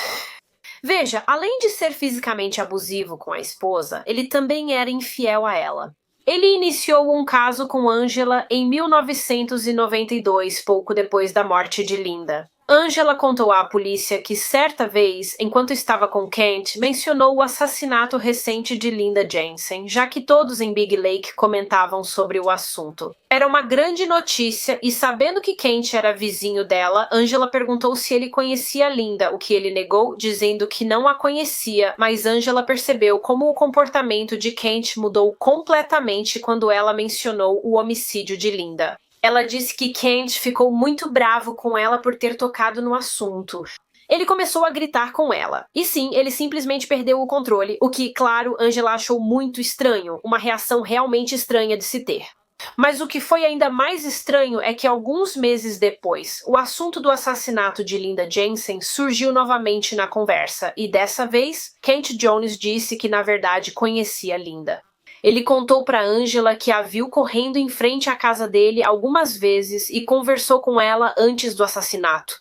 Veja, além de ser fisicamente abusivo com a esposa, ele também era infiel a ela. Ele iniciou um caso com Angela em 1992, pouco depois da morte de Linda. Angela contou à polícia que certa vez, enquanto estava com Kent, mencionou o assassinato recente de Linda Jensen, já que todos em Big Lake comentavam sobre o assunto. Era uma grande notícia e, sabendo que Kent era vizinho dela, Angela perguntou se ele conhecia Linda, o que ele negou, dizendo que não a conhecia, mas Angela percebeu como o comportamento de Kent mudou completamente quando ela mencionou o homicídio de Linda. Ela disse que Kent ficou muito bravo com ela por ter tocado no assunto. Ele começou a gritar com ela. E sim, ele simplesmente perdeu o controle, o que, claro, Angela achou muito estranho, uma reação realmente estranha de se ter. Mas o que foi ainda mais estranho é que alguns meses depois, o assunto do assassinato de Linda Jensen surgiu novamente na conversa, e dessa vez, Kent Jones disse que na verdade conhecia Linda. Ele contou para Angela que a viu correndo em frente à casa dele algumas vezes e conversou com ela antes do assassinato.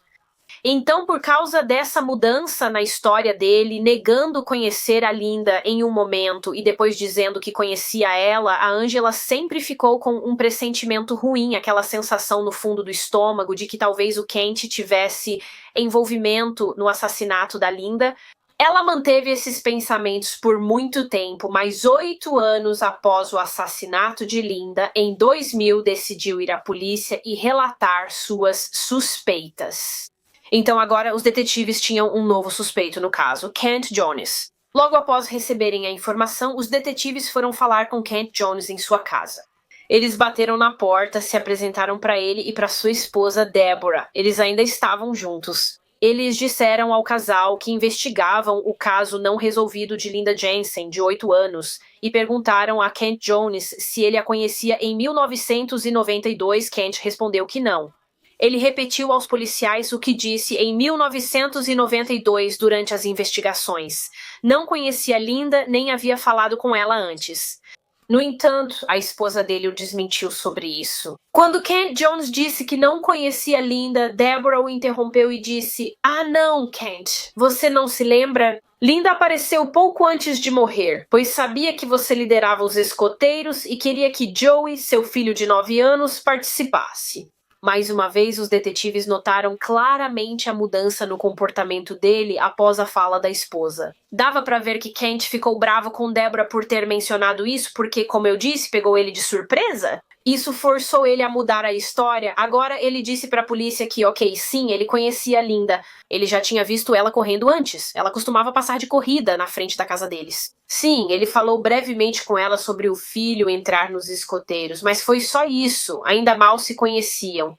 Então, por causa dessa mudança na história dele, negando conhecer a Linda em um momento e depois dizendo que conhecia ela, a Angela sempre ficou com um pressentimento ruim, aquela sensação no fundo do estômago de que talvez o Kent tivesse envolvimento no assassinato da Linda. Ela manteve esses pensamentos por muito tempo, mas 8 anos após o assassinato de Linda, em 2000, decidiu ir à polícia e relatar suas suspeitas. Então agora os detetives tinham um novo suspeito no caso, Kent Jones. Logo após receberem a informação, os detetives foram falar com Kent Jones em sua casa. Eles bateram na porta, se apresentaram para ele e para sua esposa Deborah. Eles ainda estavam juntos. Eles disseram ao casal que investigavam o caso não resolvido de Linda Jensen, de 8 anos, e perguntaram a Kent Jones se ele a conhecia em 1992. Kent respondeu que não. Ele repetiu aos policiais o que disse em 1992 durante as investigações. Não conhecia Linda nem havia falado com ela antes. No entanto, a esposa dele o desmentiu sobre isso. Quando Kent Jones disse que não conhecia Linda, Deborah o interrompeu e disse: "Ah não, Kent, você não se lembra? Linda apareceu pouco antes de morrer, pois sabia que você liderava os escoteiros e queria que Joey, seu filho de 9 anos, participasse." Mais uma vez, os detetives notaram claramente a mudança no comportamento dele após a fala da esposa. Dava pra ver que Kent ficou bravo com Deborah por ter mencionado isso porque, como eu disse, pegou ele de surpresa? Isso forçou ele a mudar a história. Agora ele disse pra polícia que, ok, sim, ele conhecia a Linda. Ele já tinha visto ela correndo antes. Ela costumava passar de corrida na frente da casa deles. Sim, ele falou brevemente com ela sobre o filho entrar nos escoteiros, mas foi só isso. Ainda mal se conheciam.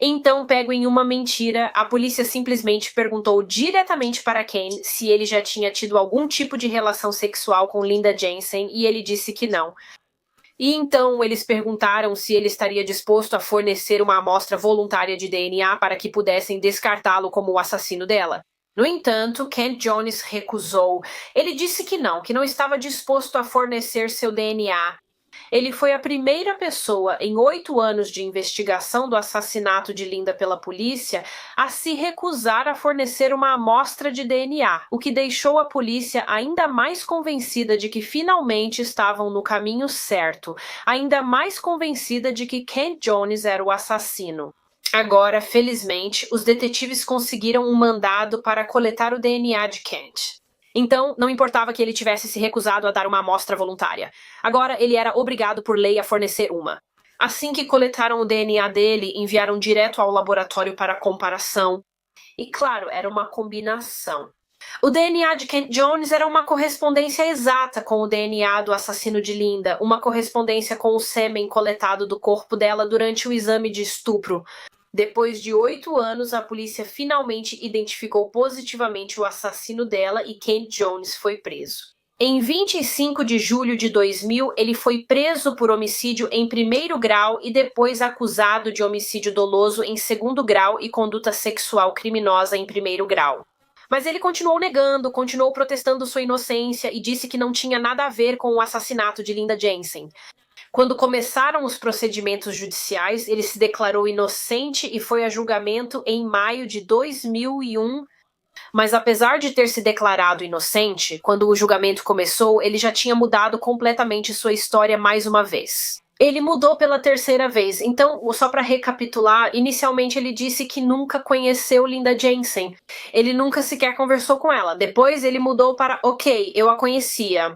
Então, pego em uma mentira, a polícia simplesmente perguntou diretamente para Ken se ele já tinha tido algum tipo de relação sexual com Linda Jensen e ele disse que não. E então eles perguntaram se ele estaria disposto a fornecer uma amostra voluntária de DNA para que pudessem descartá-lo como o assassino dela. No entanto, Kent Jones recusou. Ele disse que não estava disposto a fornecer seu DNA. Ele foi a primeira pessoa em 8 anos de investigação do assassinato de Linda pela polícia a se recusar a fornecer uma amostra de DNA, o que deixou a polícia ainda mais convencida de que finalmente estavam no caminho certo, ainda mais convencida de que Kent Jones era o assassino. Agora, felizmente, os detetives conseguiram um mandado para coletar o DNA de Kent. Então, não importava que ele tivesse se recusado a dar uma amostra voluntária. Agora, ele era obrigado por lei a fornecer uma. Assim que coletaram o DNA dele, enviaram direto ao laboratório para comparação. E claro, era uma combinação. O DNA de Kent Jones era uma correspondência exata com o DNA do assassino de Linda, uma correspondência com o sêmen coletado do corpo dela durante o exame de estupro. Depois de 8 anos, a polícia finalmente identificou positivamente o assassino dela e Kent Jones foi preso. Em 25 de julho de 2000, ele foi preso por homicídio em primeiro grau e depois acusado de homicídio doloso em segundo grau e conduta sexual criminosa em primeiro grau. Mas ele continuou negando, continuou protestando sua inocência e disse que não tinha nada a ver com o assassinato de Linda Jensen. Quando começaram os procedimentos judiciais, ele se declarou inocente e foi a julgamento em maio de 2001. Mas apesar de ter se declarado inocente, quando o julgamento começou, ele já tinha mudado completamente sua história mais uma vez. Ele mudou pela terceira vez. Então, só para recapitular, inicialmente ele disse que nunca conheceu Linda Jensen. Ele nunca sequer conversou com ela. Depois ele mudou para, ok, eu a conhecia.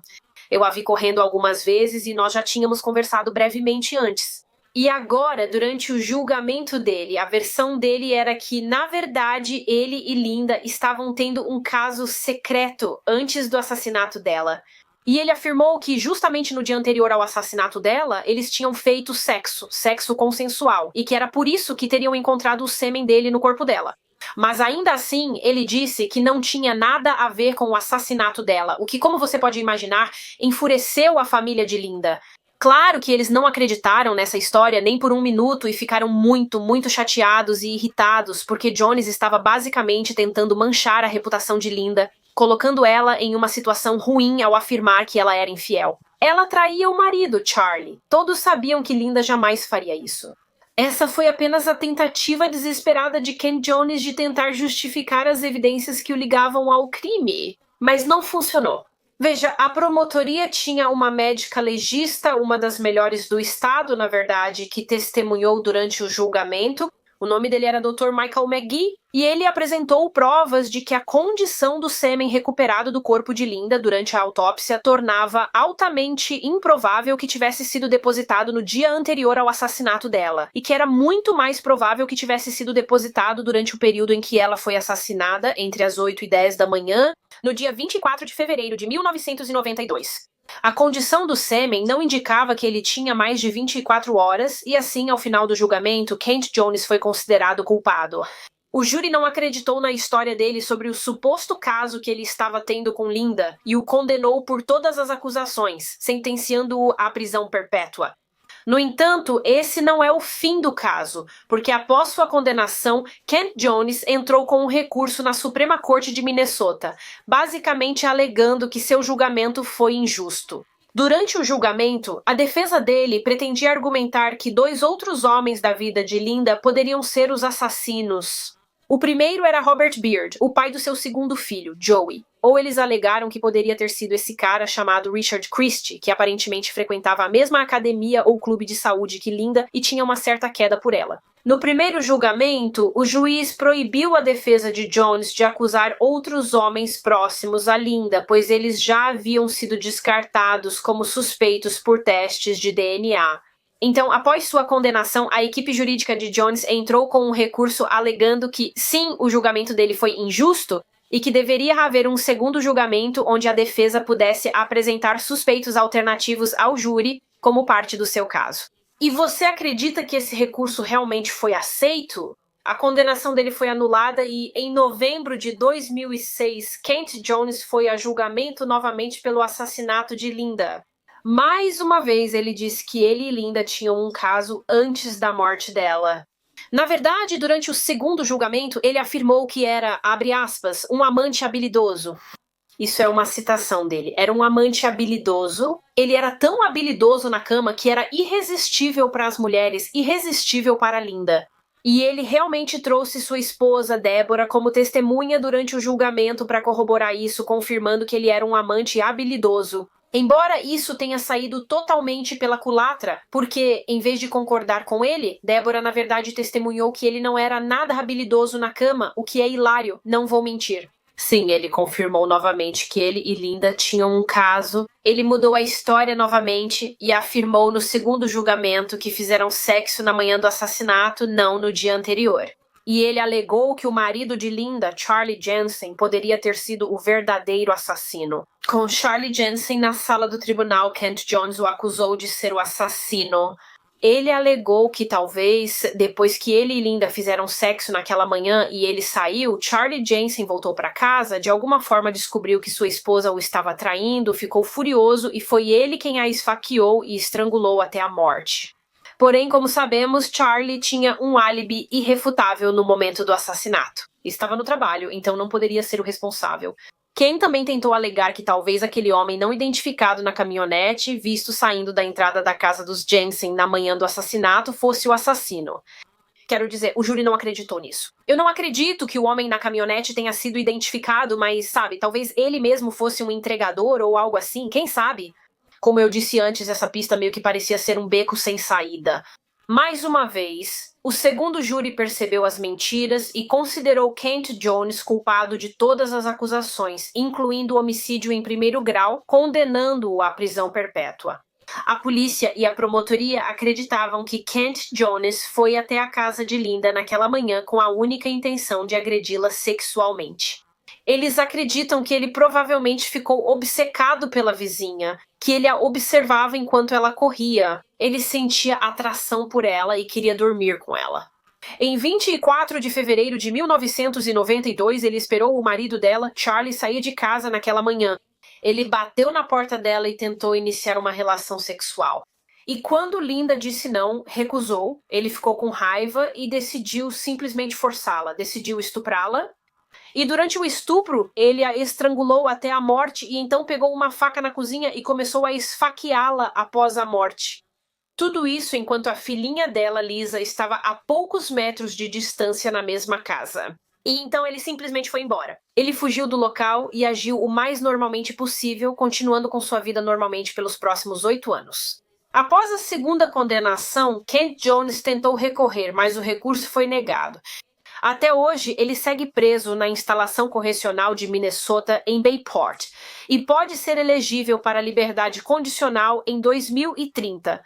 Eu a vi correndo algumas vezes e nós já tínhamos conversado brevemente antes. E agora, durante o julgamento dele, a versão dele era que, na verdade, ele e Linda estavam tendo um caso secreto antes do assassinato dela. E ele afirmou que, justamente no dia anterior ao assassinato dela, eles tinham feito sexo consensual, e que era por isso que teriam encontrado o sêmen dele no corpo dela. Mas ainda assim, ele disse que não tinha nada a ver com o assassinato dela, o que, como você pode imaginar, enfureceu a família de Linda. Claro que eles não acreditaram nessa história nem por um minuto e ficaram muito chateados e irritados porque Jones estava basicamente tentando manchar a reputação de Linda, colocando ela em uma situação ruim ao afirmar que ela era infiel. Ela traía o marido, Charlie. Todos sabiam que Linda jamais faria isso. Essa foi apenas a tentativa desesperada de Kent Jones de tentar justificar as evidências que o ligavam ao crime. Mas não funcionou. Veja, a promotoria tinha uma médica legista, uma das melhores do estado, na verdade, que testemunhou durante o julgamento. O nome dele era Dr. Michael McGee, e ele apresentou provas de que a condição do sêmen recuperado do corpo de Linda durante a autópsia tornava altamente improvável que tivesse sido depositado no dia anterior ao assassinato dela, e que era muito mais provável que tivesse sido depositado durante o período em que ela foi assassinada, entre as 8 e 10 da manhã, no dia 24 de fevereiro de 1992. A condição do sêmen não indicava que ele tinha mais de 24 horas e assim, ao final do julgamento, Kent Jones foi considerado culpado. O júri não acreditou na história dele sobre o suposto caso que ele estava tendo com Linda e o condenou por todas as acusações, sentenciando-o à prisão perpétua. No entanto, esse não é o fim do caso, porque após sua condenação, Kent Jones entrou com um recurso na Suprema Corte de Minnesota, basicamente alegando que seu julgamento foi injusto. Durante o julgamento, a defesa dele pretendia argumentar que 2 outros homens da vida de Linda poderiam ser os assassinos. O primeiro era Robert Beard, o pai do seu segundo filho, Joey. Ou eles alegaram que poderia ter sido esse cara chamado Richard Christie, que aparentemente frequentava a mesma academia ou clube de saúde que Linda e tinha uma certa queda por ela. No primeiro julgamento, o juiz proibiu a defesa de Jones de acusar outros homens próximos a Linda, pois eles já haviam sido descartados como suspeitos por testes de DNA. Então, após sua condenação, a equipe jurídica de Jones entrou com um recurso alegando que, sim, o julgamento dele foi injusto e que deveria haver um segundo julgamento onde a defesa pudesse apresentar suspeitos alternativos ao júri como parte do seu caso. E você acredita que esse recurso realmente foi aceito? A condenação dele foi anulada e, em novembro de 2006, Kent Jones foi a julgamento novamente pelo assassinato de Linda. Mais uma vez, ele disse que ele e Linda tinham um caso antes da morte dela. Na verdade, durante o segundo julgamento, ele afirmou que era, abre aspas, um amante habilidoso. Isso é uma citação dele. Era um amante habilidoso. Ele era tão habilidoso na cama que era irresistível para as mulheres, irresistível para Linda. E ele realmente trouxe sua esposa, Deborah, como testemunha durante o julgamento para corroborar isso, confirmando que ele era um amante habilidoso. Embora isso tenha saído totalmente pela culatra, porque, em vez de concordar com ele, Deborah na verdade testemunhou que ele não era nada habilidoso na cama, o que é hilário, não vou mentir. Sim, ele confirmou novamente que ele e Linda tinham um caso. Ele mudou a história novamente e afirmou no segundo julgamento que fizeram sexo na manhã do assassinato, não no dia anterior. E ele alegou que o marido de Linda, Charlie Jensen, poderia ter sido o verdadeiro assassino. Com Charlie Jensen na sala do tribunal, Kent Jones o acusou de ser o assassino. Ele alegou que talvez, depois que ele e Linda fizeram sexo naquela manhã e ele saiu, Charlie Jensen voltou para casa, de alguma forma descobriu que sua esposa o estava traindo, ficou furioso e foi ele quem a esfaqueou e estrangulou até a morte. Porém, como sabemos, Charlie tinha um álibi irrefutável no momento do assassinato. Estava no trabalho, então não poderia ser o responsável. Ken também tentou alegar que talvez aquele homem não identificado na caminhonete, visto saindo da entrada da casa dos Jensen na manhã do assassinato, fosse o assassino. Quero dizer, o júri não acreditou nisso. Eu não acredito que o homem na caminhonete tenha sido identificado, mas, sabe, talvez ele mesmo fosse um entregador ou algo assim, quem sabe? Como eu disse antes, essa pista meio que parecia ser um beco sem saída. Mais uma vez, o segundo júri percebeu as mentiras e considerou Kent Jones culpado de todas as acusações, incluindo o homicídio em primeiro grau, condenando-o à prisão perpétua. A polícia e a promotoria acreditavam que Kent Jones foi até a casa de Linda naquela manhã com a única intenção de agredi-la sexualmente. Eles acreditam que ele provavelmente ficou obcecado pela vizinha, que ele a observava enquanto ela corria. Ele sentia atração por ela e queria dormir com ela. Em 24 de fevereiro de 1992, ele esperou o marido dela, Charlie, sair de casa naquela manhã. Ele bateu na porta dela e tentou iniciar uma relação sexual. E quando Linda disse não, recusou, ele ficou com raiva e decidiu simplesmente forçá-la, decidiu estuprá-la. E durante o estupro, ele a estrangulou até a morte e então pegou uma faca na cozinha e começou a esfaqueá-la após a morte. Tudo isso enquanto a filhinha dela, Lisa, estava a poucos metros de distância na mesma casa. E então ele simplesmente foi embora. Ele fugiu do local e agiu o mais normalmente possível, continuando com sua vida normalmente pelos próximos 8 anos. Após a segunda condenação, Kent Jones tentou recorrer, mas o recurso foi negado. Até hoje, ele segue preso na instalação correcional de Minnesota em Bayport e pode ser elegível para liberdade condicional em 2030.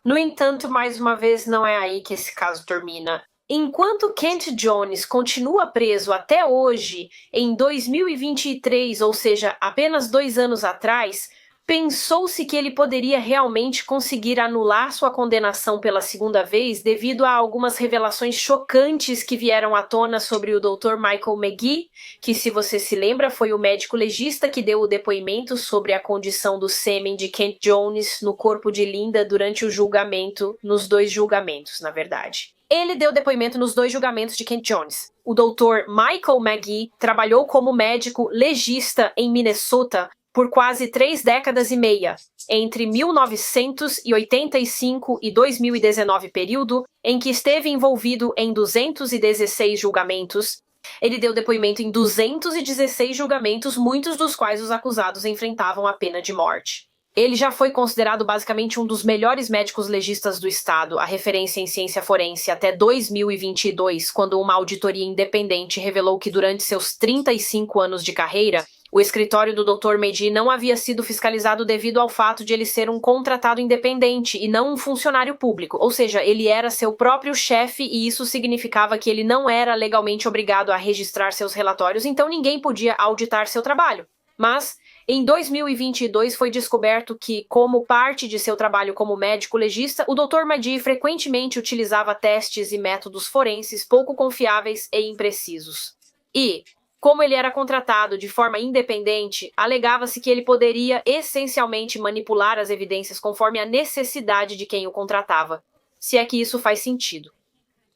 No entanto, mais uma vez, não é aí que esse caso termina. Enquanto Kent Jones continua preso até hoje, em 2023, ou seja, apenas 2 anos atrás, pensou-se que ele poderia realmente conseguir anular sua condenação pela segunda vez devido a algumas revelações chocantes que vieram à tona sobre o Dr. Michael McGee, que, se você se lembra, foi o médico legista que deu o depoimento sobre a condição do sêmen de Kent Jones no corpo de Linda durante o julgamento, nos 2 julgamentos, na verdade. Ele deu depoimento nos 2 julgamentos de Kent Jones. O Dr. Michael McGee trabalhou como médico legista em Minnesota por quase 3 décadas e meia, entre 1985 e 2019, período em que esteve envolvido em 216 julgamentos. Ele deu depoimento em 216 julgamentos, muitos dos quais os acusados enfrentavam a pena de morte. Ele já foi considerado basicamente um dos melhores médicos legistas do estado, a referência em ciência forense, até 2022, quando uma auditoria independente revelou que durante seus 35 anos de carreira, o escritório do Dr. McGee não havia sido fiscalizado devido ao fato de ele ser um contratado independente e não um funcionário público, ou seja, ele era seu próprio chefe e isso significava que ele não era legalmente obrigado a registrar seus relatórios, então ninguém podia auditar seu trabalho. Mas, em 2022, foi descoberto que, como parte de seu trabalho como médico legista, o Dr. McGee frequentemente utilizava testes e métodos forenses pouco confiáveis e imprecisos. E, como ele era contratado de forma independente, alegava-se que ele poderia essencialmente manipular as evidências conforme a necessidade de quem o contratava, se é que isso faz sentido.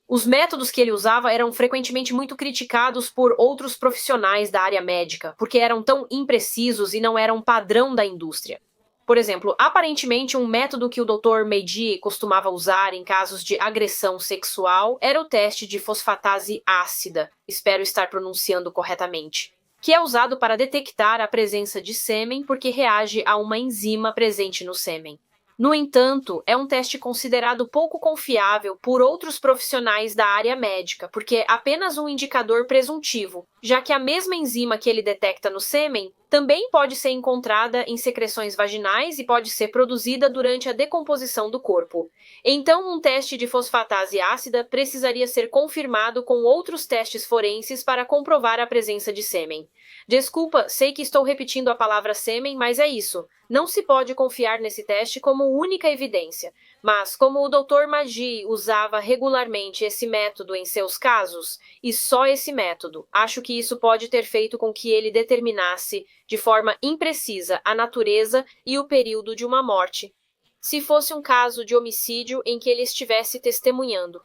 Os métodos que ele usava eram frequentemente muito criticados por outros profissionais da área médica, porque eram tão imprecisos e não eram padrão da indústria. Por exemplo, aparentemente um método que o Dr. McGee costumava usar em casos de agressão sexual era o teste de fosfatase ácida, espero estar pronunciando corretamente, que é usado para detectar a presença de sêmen porque reage a uma enzima presente no sêmen. No entanto, é um teste considerado pouco confiável por outros profissionais da área médica, porque é apenas um indicador presuntivo, já que a mesma enzima que ele detecta no sêmen Também pode ser encontrada em secreções vaginais e pode ser produzida durante a decomposição do corpo. Então, um teste de fosfatase ácida precisaria ser confirmado com outros testes forenses para comprovar a presença de sêmen. Desculpa, sei que estou repetindo a palavra sêmen, mas é isso. Não se pode confiar nesse teste como única evidência. Mas, como o Dr. Magee usava regularmente esse método em seus casos, e só esse método, acho que isso pode ter feito com que ele determinasse, de forma imprecisa, a natureza e o período de uma morte, se fosse um caso de homicídio em que ele estivesse testemunhando.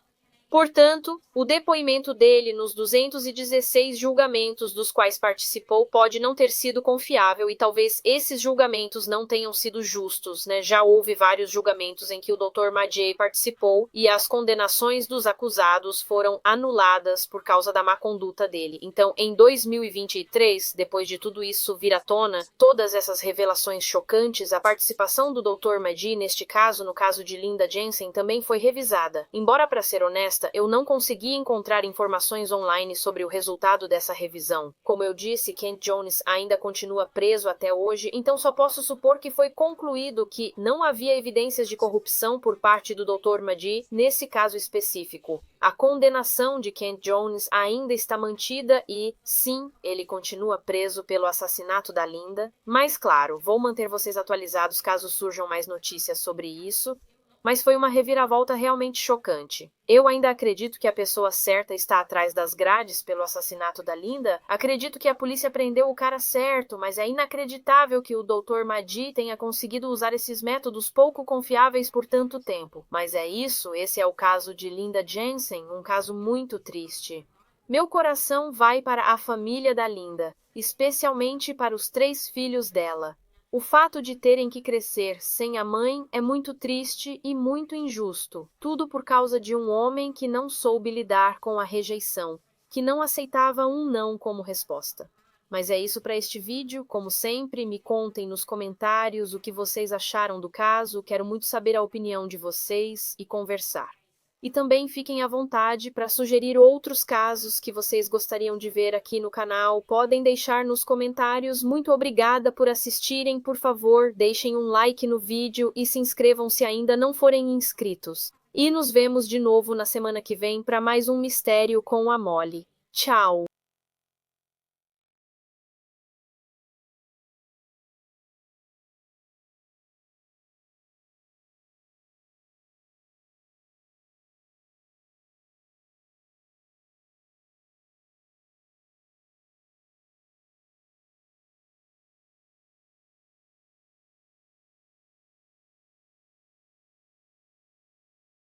Portanto, o depoimento dele nos 216 julgamentos dos quais participou pode não ter sido confiável e talvez esses julgamentos não tenham sido justos, né? Já houve vários julgamentos em que o Dr. Magee participou e as condenações dos acusados foram anuladas por causa da má conduta dele. Então, em 2023, depois de tudo isso vir à tona, todas essas revelações chocantes, a participação do Dr. Magee neste caso, no caso de Linda Jensen, também foi revisada. Embora, para ser honesta, eu não consegui encontrar informações online sobre o resultado dessa revisão. Como eu disse, Kent Jones ainda continua preso até hoje, então só posso supor que foi concluído que não havia evidências de corrupção por parte do Dr. Magee nesse caso específico. A condenação de Kent Jones ainda está mantida e, sim, ele continua preso pelo assassinato da Linda. Mas, claro, vou manter vocês atualizados caso surjam mais notícias sobre isso. Mas foi uma reviravolta realmente chocante. Eu ainda acredito que a pessoa certa está atrás das grades pelo assassinato da Linda. Acredito que a polícia prendeu o cara certo, mas é inacreditável que o Dr. Magee tenha conseguido usar esses métodos pouco confiáveis por tanto tempo. Mas é isso, esse é o caso de Linda Jensen, um caso muito triste. Meu coração vai para a família da Linda, especialmente para os 3 filhos dela. O fato de terem que crescer sem a mãe é muito triste e muito injusto, tudo por causa de um homem que não soube lidar com a rejeição, que não aceitava um não como resposta. Mas é isso para este vídeo, como sempre, me contem nos comentários o que vocês acharam do caso, quero muito saber a opinião de vocês e conversar. E também fiquem à vontade para sugerir outros casos que vocês gostariam de ver aqui no canal. Podem deixar nos comentários. Muito obrigada por assistirem. Por favor, deixem um like no vídeo e se inscrevam se ainda não forem inscritos. E nos vemos de novo na semana que vem para mais um mistério com a Molly. Tchau!